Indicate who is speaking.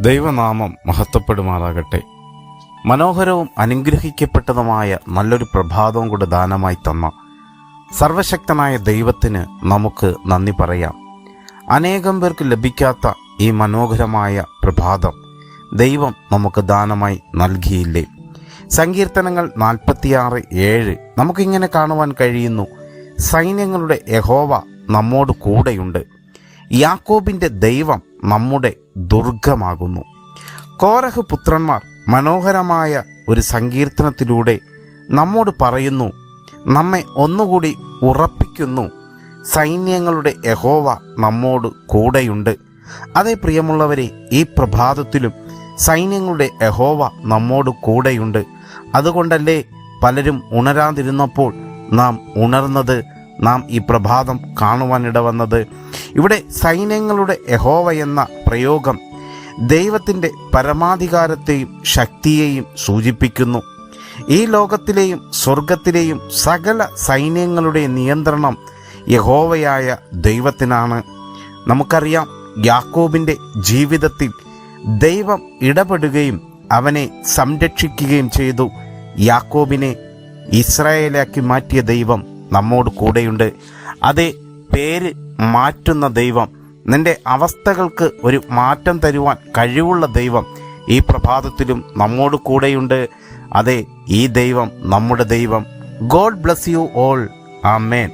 Speaker 1: ദൈവനാമം മഹത്വപ്പെടുമാറാകട്ടെ. മനോഹരവും അനുഗ്രഹിക്കപ്പെട്ടതുമായ നല്ലൊരു പ്രഭാതവും കൂടെ ദാനമായി തന്ന സർവശക്തനായ ദൈവത്തിന് നമുക്ക് നന്ദി പറയാം. അനേകം പേർക്ക് ലഭിക്കാത്ത ഈ മനോഹരമായ പ്രഭാതം ദൈവം നമുക്ക് ദാനമായി നൽകിയില്ലേ? സങ്കീർത്തനങ്ങൾ 46:7 നമുക്കിങ്ങനെ കാണുവാൻ കഴിയുന്നു: സൈന്യങ്ങളുടെ യഹോവ നമ്മോട് കൂടെയുണ്ട്, യാക്കോബിൻ്റെ ദൈവം നമ്മുടെ ദുർഗമാകുന്നു. കോരഹ് പുത്രന്മാർ മനോഹരമായ ഒരു സങ്കീർത്തനത്തിലൂടെ നമ്മോട് പറയുന്നു, നമ്മെ ഒന്നുകൂടി ഉറപ്പിക്കുന്നു, സൈന്യങ്ങളുടെ യഹോവ നമ്മോട് കൂടെയുണ്ട്. അതേ പ്രിയമുള്ളവരെ, ഈ പ്രഭാതത്തിലും സൈന്യങ്ങളുടെ യഹോവ നമ്മോട് കൂടെയുണ്ട്. അതുകൊണ്ടല്ലേ പലരും ഉണരാതിരുന്നപ്പോൾ നാം ഉണർന്നത്, നാം ഈ പ്രഭാതം കാണുവാനിടവന്നത്. ഇവിടെ സൈന്യങ്ങളുടെ യഹോവ എന്ന പ്രയോഗം ദൈവത്തിൻ്റെ പരമാധികാരത്തെയും ശക്തിയെയും സൂചിപ്പിക്കുന്നു. ഈ ലോകത്തിലെയും സ്വർഗത്തിലെയും സകല സൈന്യങ്ങളുടെ നിയന്ത്രണം യഹോവയായ ദൈവത്തിനാണ്. നമുക്കറിയാം, യാക്കോബിൻ്റെ ജീവിതത്തിൽ ദൈവം ഇടപെടുകയും അവനെ സംരക്ഷിക്കുകയും ചെയ്തു. യാക്കോബിനെ ഇസ്രായേലാക്കി മാറ്റിയ ദൈവം നമ്മോട് കൂടെയുണ്ട്. അതേ, പേര് മാറ്റുന്ന ദൈവം, നിൻ്റെ അവസ്ഥകൾക്ക് ഒരു മാറ്റം തരുവാൻ കഴിവുള്ള ദൈവം ഈ പ്രഭാതത്തിലും നമ്മോട് കൂടെയുണ്ട്. അതെ, ഈ ദൈവം നമ്മുടെ ദൈവം. God bless you all. Amen.